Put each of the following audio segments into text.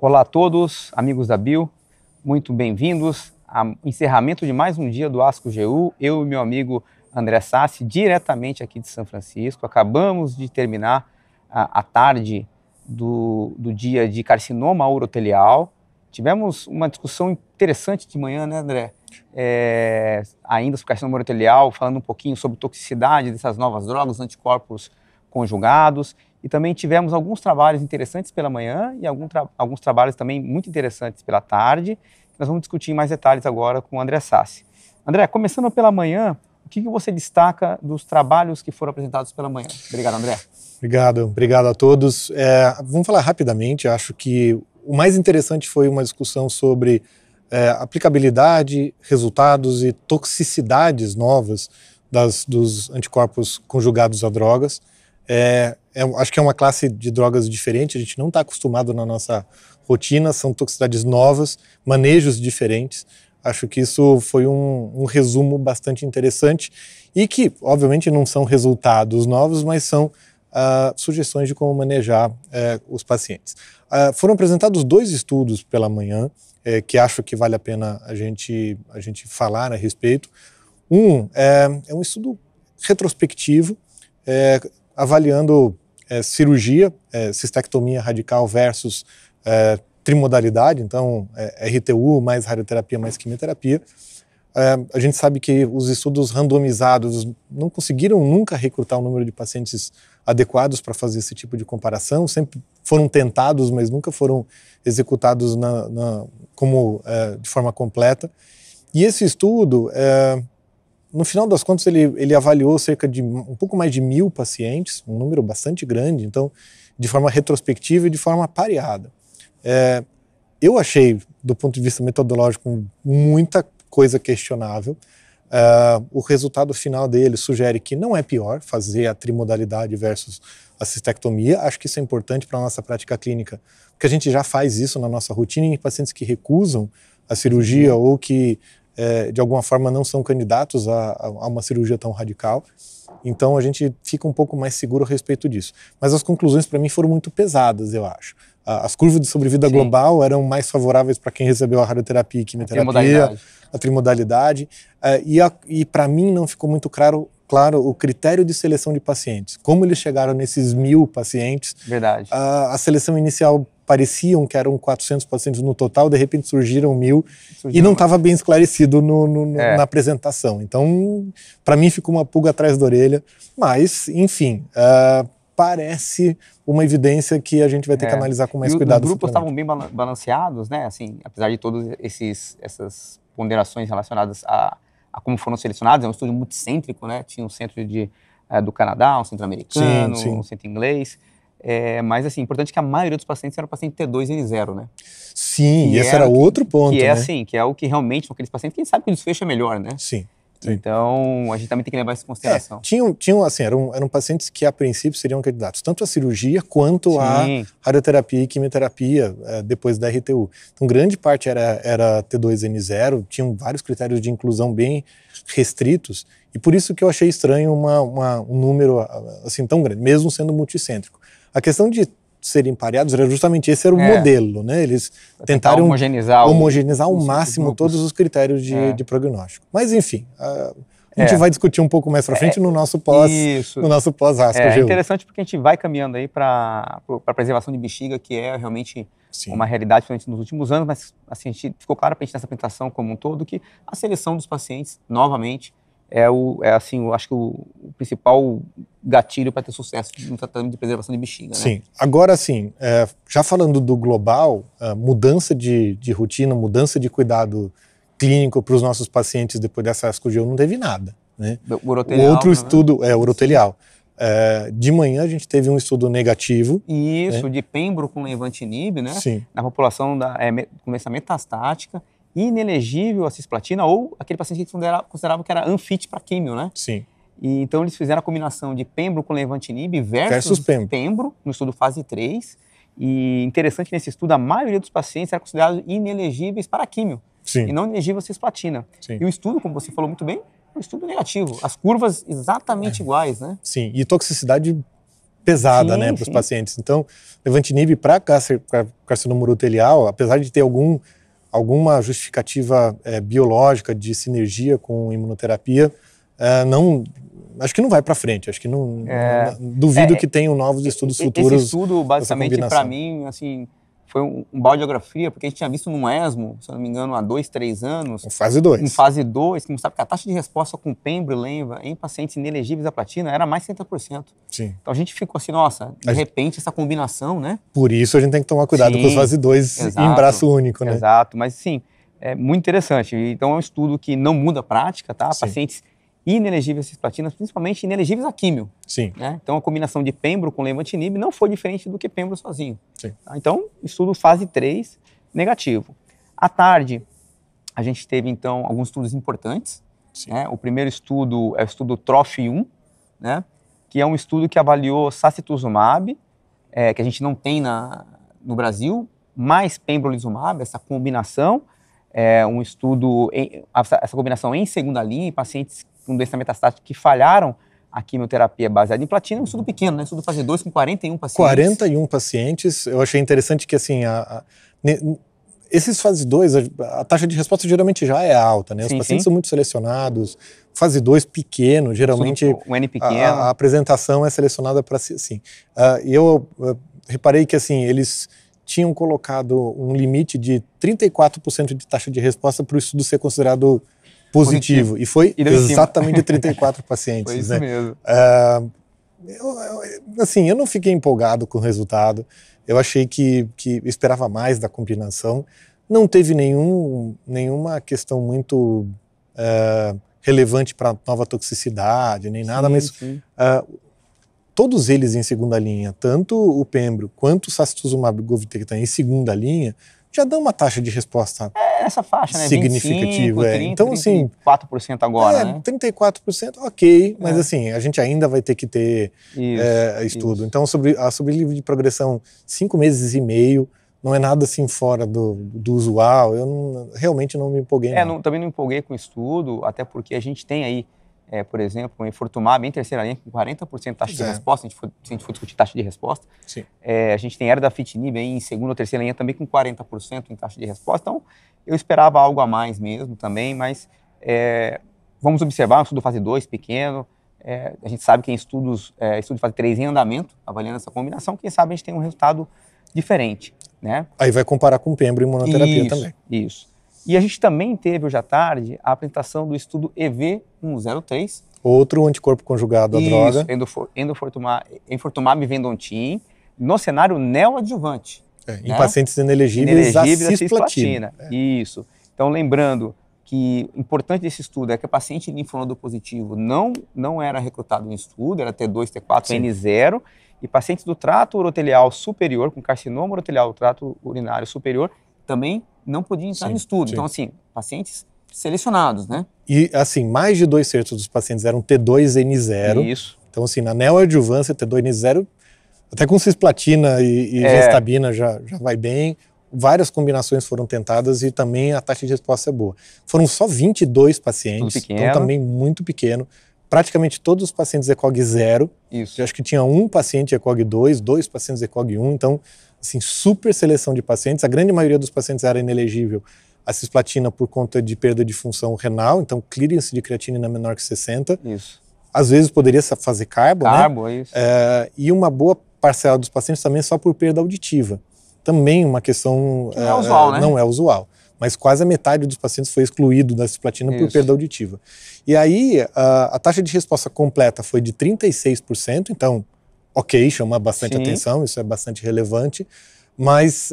Olá a todos, amigos da Bio, muito bem-vindos ao encerramento de mais um dia do ASCO-GU. Eu e meu amigo André Sassi, diretamente aqui de São Francisco. Acabamos de terminar a tarde do dia de carcinoma urotelial. Tivemos uma discussão interessante de manhã, né, André? Ainda sobre carcinoma urotelial, falando um pouquinho sobre toxicidade dessas novas drogas, anticorpos conjugados. E também tivemos alguns trabalhos interessantes pela manhã e alguns trabalhos também muito interessantes pela tarde. Nós vamos discutir em mais detalhes agora com o André Sassi. André, começando pela manhã, o que você destaca dos trabalhos que foram apresentados pela manhã? Obrigado, André. Obrigado a todos. Vamos falar rapidamente. Acho que o mais interessante foi uma discussão sobre aplicabilidade, resultados e toxicidades novas dos anticorpos conjugados a drogas. Acho que é uma classe de drogas diferente, a gente não está acostumado na nossa rotina, são toxicidades novas, manejos diferentes. Acho que isso foi um resumo bastante interessante e que, obviamente, não são resultados novos, mas são sugestões de como manejar os pacientes. Foram apresentados 2 estudos pela manhã, que acho que vale a pena a gente falar a respeito. É um estudo retrospectivo, avaliando cirurgia, cistectomia radical versus trimodalidade, então RTU mais radioterapia mais quimioterapia. A gente sabe que os estudos randomizados não conseguiram nunca recrutar um número de pacientes adequados para fazer esse tipo de comparação, sempre foram tentados, mas nunca foram executados de forma completa. E esse estudo, no final das contas, ele avaliou cerca de um pouco mais de 1.000 pacientes, um número bastante grande, então, de forma retrospectiva e de forma pareada. Eu achei, do ponto de vista metodológico, muita coisa questionável. O resultado final dele sugere que não é pior fazer a trimodalidade versus a cistectomia. Acho que isso é importante para a nossa prática clínica, porque a gente já faz isso na nossa rotina em pacientes que recusam a cirurgia ou que de alguma forma não são candidatos a uma cirurgia tão radical. Então a gente fica um pouco mais seguro a respeito disso. Mas as conclusões para mim foram muito pesadas, eu acho. As curvas de sobrevida global eram mais favoráveis para quem recebeu a radioterapia e quimioterapia, a trimodalidade. E para mim não ficou muito claro o critério de seleção de pacientes. Como eles chegaram nesses 1.000 pacientes. Verdade. A seleção inicial pareciam que eram 400 pacientes no total, de repente surgiram 1.000 e não estava bem esclarecido na apresentação. Então, para mim ficou uma pulga atrás da orelha, mas, enfim, parece uma evidência que a gente vai ter que analisar com mais cuidado. Os grupos estavam bem balanceados, né? Assim, apesar de todas essas ponderações relacionadas a como foram selecionados, é um estudo multicêntrico, né? Tinha um centro do Canadá, um centro americano, um centro inglês. Mas, assim, importante que a maioria dos pacientes eram paciente T2N0, né? Sim, e esse era outro ponto, que né? Assim, que é o que realmente são aqueles pacientes que a gente sabe que o desfecho é melhor, né? Sim. Então, a gente também tem que levar isso em consideração. Eram pacientes que, a princípio, seriam candidatos tanto à cirurgia quanto à radioterapia e quimioterapia depois da RTU. Então, grande parte era T2N0, tinham vários critérios de inclusão bem restritos, e por isso que eu achei estranho um número assim tão grande, mesmo sendo multicêntrico. A questão de serem pareados era justamente esse era o modelo, né? Eles tentaram homogeneizar ao máximo todos os critérios de prognóstico. Mas enfim, a gente vai discutir um pouco mais para frente no nosso pós-ASCO. É interessante porque a gente vai caminhando aí para a preservação de bexiga, que é realmente uma realidade nos últimos anos, mas assim, ficou claro para a gente nessa apresentação como um todo que a seleção dos pacientes, novamente, acho que o principal gatilho para ter sucesso no tratamento de preservação de bexiga, né? Sim. Agora, assim, já falando do global, mudança de rotina, mudança de cuidado clínico para os nossos pacientes depois dessa ASCO-GU não teve nada, né? O outro estudo, urotelial. De manhã a gente teve um estudo negativo. Isso, de pembro com levantinib, né? Sim. Na população com doença metastática, inelegível à cisplatina, ou aquele paciente que considerava que era unfit para químio, né? Sim. E então eles fizeram a combinação de pembro com levantinib versus pembro no estudo fase 3. E interessante nesse estudo, a maioria dos pacientes era considerado inelegíveis para químio. Sim. E não elegível à cisplatina. Sim. E o estudo, como você falou muito bem, é um estudo negativo. As curvas exatamente iguais, né? Sim, e toxicidade pesada, Sim, né, para os sim. pacientes. Então, levantinib para carcinoma urothelial, apesar de ter alguma justificativa biológica de sinergia com imunoterapia, acho que não vai para frente. Acho que duvido que tenham novos estudos futuros. Esse estudo, basicamente, para mim, assim, foi um baldeografia, porque a gente tinha visto no ESMO, se eu não me engano, há 2, 3 anos. Em fase 2. Em fase 2, que mostrava que a taxa de resposta com pembro e lenva em pacientes inelegíveis à platina era mais 60%. Sim. Então a gente ficou assim, nossa, de repente essa combinação, né? Por isso a gente tem que tomar cuidado com os fase 2 em braço único, né? Exato, mas sim, é muito interessante. Então é um estudo que não muda a prática, tá? Sim. Pacientes inelegíveis à cisplatina, principalmente inelegíveis à químio. Sim. Né? Então a combinação de pembro com levantinib não foi diferente do que pembro sozinho. Sim. Tá? Então, estudo fase 3, negativo. À tarde, a gente teve então alguns estudos importantes. Né? O primeiro estudo é o estudo TROPH-1, né? Que é um estudo que avaliou sacituzumab, que a gente não tem no Brasil, mais pembrolizumab, essa combinação. Um estudo, essa combinação em segunda linha, em pacientes com doença metastática que falharam a quimioterapia baseada em platina, um estudo pequeno, né? Estudo fase 2 com 41 pacientes. 41 pacientes. Eu achei interessante que, assim, esses fase 2, a taxa de resposta geralmente já é alta, né? Os pacientes são muito selecionados. Fase 2 pequeno, geralmente o N pequeno. A apresentação é selecionada para si, assim. E eu reparei que, assim, eles tinham colocado um limite de 34% de taxa de resposta para o estudo ser considerado positivo. E foi exatamente 34 pacientes. Foi isso, né? mesmo. Eu não fiquei empolgado com o resultado. Eu achei que esperava mais da combinação. Não teve nenhuma questão muito relevante para nova toxicidade, nem nada, mas todos eles em segunda linha, tanto o pembro quanto o sacituzumab govitecan em segunda linha, já dão uma taxa de resposta essa faixa, né? significativa. 25, 30, então, assim, 34% agora, né? 34%, ok, mas assim, a gente ainda vai ter que ter estudo. Isso. Então, sobre livre de progressão, 5 meses e meio, não é nada assim fora do usual. Eu realmente não me empolguei. Também não me empolguei com o estudo, até porque a gente tem aí, por exemplo, o enfortumab em terceira linha com 40% de taxa de resposta, se a gente for discutir taxa de resposta. Sim. A gente tem erdafitinib aí em segunda ou terceira linha também com 40% em taxa de resposta. Então, eu esperava algo a mais mesmo também, mas vamos observar um estudo fase 2 pequeno. A gente sabe que em estudo de fase 3 em andamento, avaliando essa combinação, quem sabe a gente tem um resultado diferente. Né? Aí vai comparar com pembro e imunoterapia também. Isso. E a gente também teve hoje à tarde a apresentação do estudo EV103. Outro anticorpo conjugado à droga. Enfortumab vedotin, no cenário neoadjuvante. Em pacientes inelegíveis à cisplatina. Isso. Então, lembrando que o importante desse estudo é que o paciente linfonodo positivo não era recrutado em estudo, era T2, T4, N0, e pacientes do trato urotelial superior, com carcinoma urotelial do trato urinário superior, também não podiam entrar no estudo. Então, assim, pacientes selecionados, né? E, assim, mais de 2/3 dos pacientes eram T2N0. Isso. Então, assim, na neoadjuvância, T2N0, até com cisplatina e gestabina já vai bem. Várias combinações foram tentadas e também a taxa de resposta é boa. Foram só 22 pacientes, então também muito pequeno. Praticamente todos os pacientes ECOG 0. Isso. Eu acho que tinha um paciente ECOG 2, 2 pacientes ECOG 1, então, assim, super seleção de pacientes. A grande maioria dos pacientes era inelegível à cisplatina por conta de perda de função renal, então clearance de creatinina menor que 60. Isso. Às vezes poderia fazer carbo, né? Isso. E uma boa parcela dos pacientes também só por perda auditiva. Também uma questão... não é usual, né? Não é usual. Mas quase a metade dos pacientes foi excluído da cisplatina por perda auditiva. E aí, a taxa de resposta completa foi de 36%, então, ok, chama bastante atenção, isso é bastante relevante, mas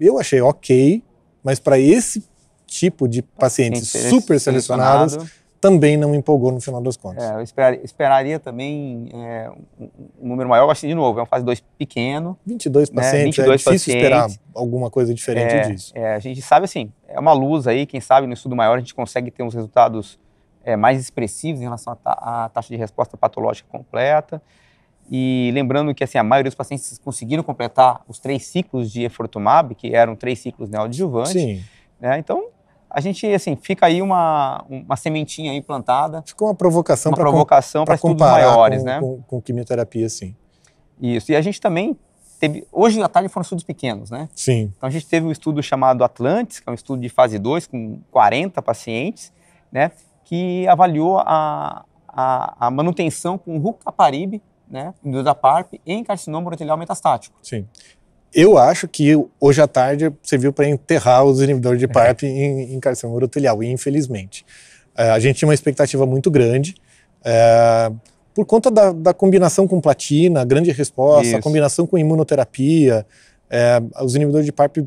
eu achei ok, mas para esse tipo de pacientes super selecionados, também não empolgou no final das contas. Eu esperaria também um número maior, acho que de novo, é uma fase 2 pequeno. 22 pacientes, 22 é difícil esperar alguma coisa diferente disso. A gente sabe assim, é uma luz aí, quem sabe no estudo maior a gente consegue ter uns resultados mais expressivos em relação à taxa de resposta patológica completa. E lembrando que assim, a maioria dos pacientes conseguiram completar os 3 ciclos de enfortumab, que eram 3 ciclos neoadjuvantes. Sim. Né? Então, a gente, assim, fica aí uma sementinha aí plantada. Ficou uma provocação para estudos comparar maiores, né? com quimioterapia, sim. Isso, e a gente também teve, hoje à tarde foram estudos pequenos, né? Sim. Então a gente teve um estudo chamado Atlantis, que é um estudo de fase 2 com 40 pacientes, né? Que avaliou a manutenção com rucaparib, né? Indodaparp em carcinoma urotelial metastático. Sim. Eu acho que hoje à tarde serviu para enterrar os inibidores de PARP em carcinoma urotelial, infelizmente. A gente tinha uma expectativa muito grande, por conta da combinação com platina, grande resposta, Isso. a combinação com imunoterapia, os inibidores de PARP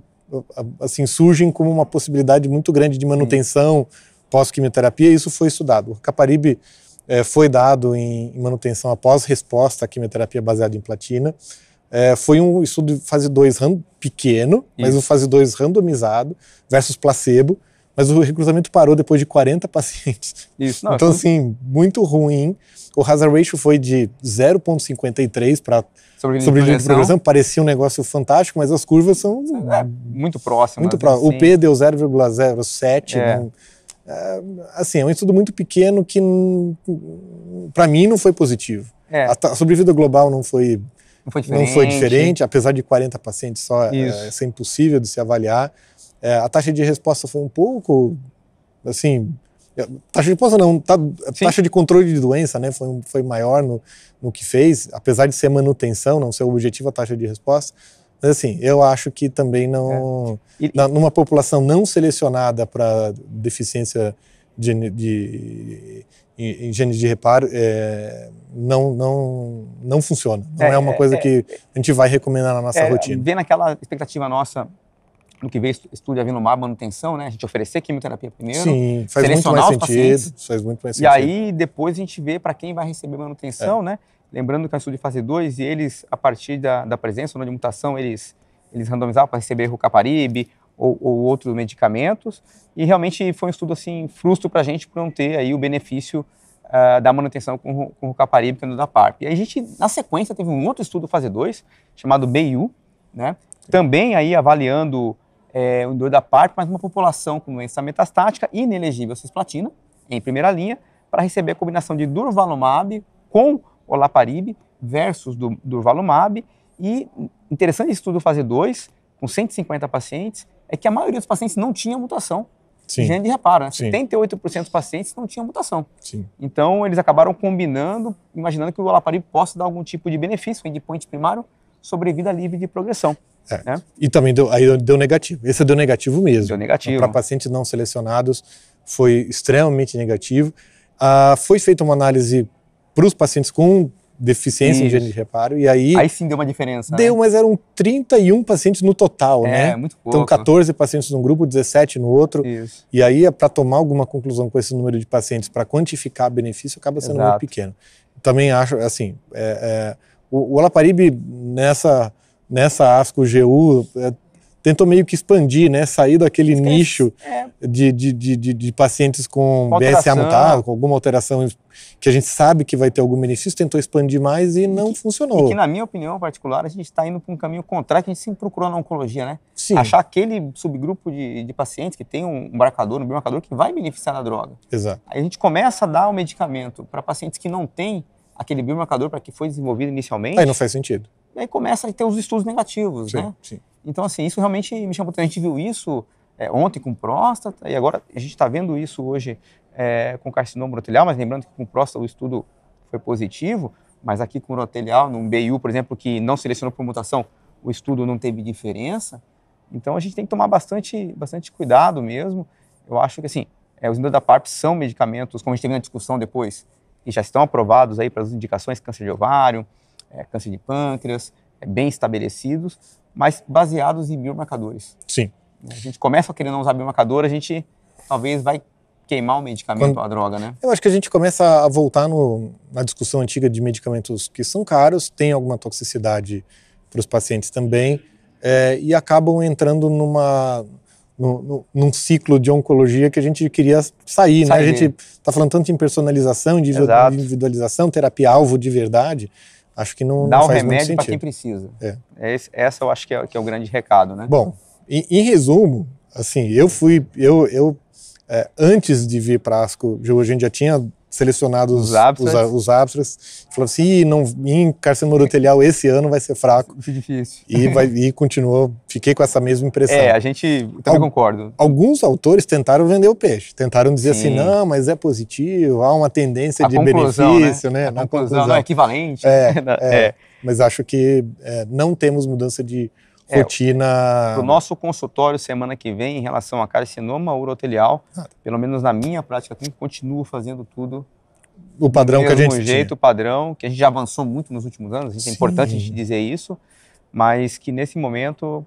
assim, surgem como uma possibilidade muito grande de manutenção pós-quimioterapia, e isso foi estudado. O rucaparib foi dado em manutenção após resposta à quimioterapia baseada em platina. Foi um estudo de fase 2 pequeno, mas o fase 2 randomizado versus placebo, mas o recrutamento parou depois de 40 pacientes. Isso, não, então, assim, muito ruim. O hazard ratio foi de 0,53 para sobrevivência de progressão. Parecia um negócio fantástico, mas as curvas são muito próximas. Muito próximas. Assim. O P deu 0,07. Assim, é um estudo muito pequeno que, para mim, não foi positivo. A sobrevida global não foi diferente, apesar de 40 pacientes só, isso é impossível de se avaliar. A taxa de resposta foi um pouco, assim, taxa de resposta não, taxa de controle de doença, né, foi maior no que fez, apesar de ser manutenção, não ser o objetivo a taxa de resposta. Mas assim, eu acho que também não, numa população não selecionada para deficiência em genes de reparo, não funciona. Não é uma coisa que a gente vai recomendar na nossa rotina. Vendo aquela expectativa nossa, no que veio estudo avilumab manutenção, né? A gente oferecer quimioterapia primeiro, sim, faz muito mais sentido. Faz muito mais sentido. E aí, depois a gente vê para quem vai receber manutenção, né? Lembrando que é um estudo de fase 2 e eles, a partir da presença ou de mutação, eles randomizavam para receber rucaparib ou outros medicamentos, e realmente foi um estudo assim, frustro para a gente por não ter aí o benefício da manutenção com o rucaparib, que é o Indodaparp. E aí a gente, na sequência, teve um outro estudo fase 2, chamado BEIU, né? Também aí avaliando o Indodaparp, mas uma população com doença metastática inelegível à cisplatina, em primeira linha, para receber a combinação de durvalumab com olaparib versus durvalumab. E interessante estudo fase 2, com 150 pacientes, é que a maioria dos pacientes não tinha mutação de gene de reparo, né? 78% dos pacientes não tinham mutação. Sim. Então, eles acabaram combinando, imaginando que o olaparib possa dar algum tipo de benefício, o endpoint primário, sobrevida livre de progressão. Né? E também deu negativo. Esse deu negativo mesmo. Deu negativo. Para pacientes não selecionados, foi extremamente negativo. Foi feita uma análise para os pacientes com deficiência em gene de reparo, e aí sim deu uma diferença. Deu, né? Mas eram 31 pacientes no total, né? Muito pouco. Então 14 pacientes num grupo, 17 no outro. Isso. E aí, para tomar alguma conclusão com esse número de pacientes, para quantificar benefício, acaba sendo muito pequeno. Também acho, assim, o olaparib nessa ASCO-GU tentou meio que expandir, né? Sair daquele nicho de pacientes com BRCA mutado, com alguma alteração que a gente sabe que vai ter algum benefício, tentou expandir mais e não funcionou. E que, na minha opinião particular, a gente está indo para um caminho contrário que a gente sempre procurou na oncologia, né? Sim. Achar aquele subgrupo de pacientes que tem um biomarcador que vai beneficiar da droga. Exato. Aí a gente começa a dar o medicamento para pacientes que não têm aquele biomarcador para que foi desenvolvido inicialmente. Aí não faz sentido. E aí começa a ter os estudos negativos, né? Sim. Então, assim, isso realmente me chamou atenção. A gente viu isso ontem com próstata, e agora a gente está vendo isso hoje com carcinoma urotelial, mas lembrando que com próstata o estudo foi positivo, mas aqui com urotelial, num BIU, por exemplo, que não selecionou por mutação, o estudo não teve diferença. Então, a gente tem que tomar bastante cuidado mesmo. Eu acho que, assim, os Indodaparp são medicamentos, como a gente teve na discussão depois, que já estão aprovados aí para as indicações câncer de ovário, câncer de pâncreas, bem estabelecidos, mas baseados em biomarcadores. Sim. A gente começa a querer não usar biomarcador, a gente talvez vai queimar o medicamento, a droga, né? Eu acho que a gente começa a voltar na discussão antiga de medicamentos que são caros, tem alguma toxicidade para os pacientes também, e acabam entrando num ciclo de oncologia que a gente queria sair, né? A gente está falando tanto em personalização, individualização, terapia-alvo de verdade. Acho que não dá faz muito sentido. Dá o remédio para quem precisa. Essa eu acho que é o grande recado, né? Bom, em resumo, assim, antes de vir para a ASCO, a gente já tinha selecionados os abstracts. Falou assim, em carcinoma urotelial esse ano vai ser fraco. Difícil. E continuou, fiquei com essa mesma impressão. A gente, também concordo. Alguns autores tentaram vender o peixe, tentaram dizer assim, não, mas é positivo, há uma tendência de benefício, né? Na conclusão não é equivalente. Mas acho que não temos mudança de rotina. O nosso consultório semana que vem em relação a carcinoma urotelial, pelo menos na minha prática clínica, continuo fazendo tudo o padrão que a gente tinha. O padrão, que a gente já avançou muito nos últimos anos, é importante a gente dizer isso, mas que nesse momento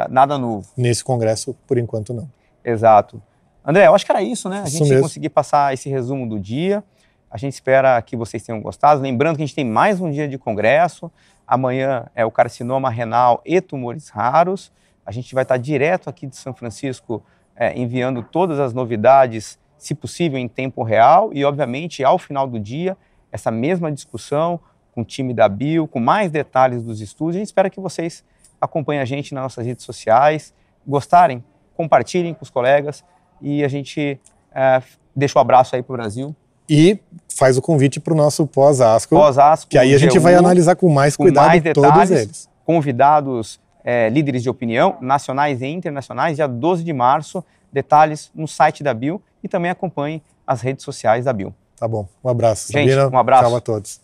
nada novo. Nesse congresso, por enquanto, não. Exato. André, eu acho que era isso, né? A gente mesmo. conseguir passar esse resumo do dia. A gente espera que vocês tenham gostado. Lembrando que a gente tem mais um dia de congresso. Amanhã é o carcinoma renal e tumores raros. A gente vai estar direto aqui de São Francisco enviando todas as novidades, se possível, em tempo real. E, obviamente, ao final do dia, essa mesma discussão com o time da Bio, com mais detalhes dos estudos. A gente espera que vocês acompanhem a gente nas nossas redes sociais. Gostarem, compartilhem com os colegas. E a gente deixa o abraço aí para o Brasil. E faz o convite para o nosso pós-ASCO, que aí a gente GU, vai analisar com mais cuidado mais detalhes, todos eles. Convidados, líderes de opinião, nacionais e internacionais, dia 12 de março, detalhes no site da Bio e também acompanhe as redes sociais da Bio. Tá bom, um abraço. Gente, Sabina, um abraço. Tchau a todos.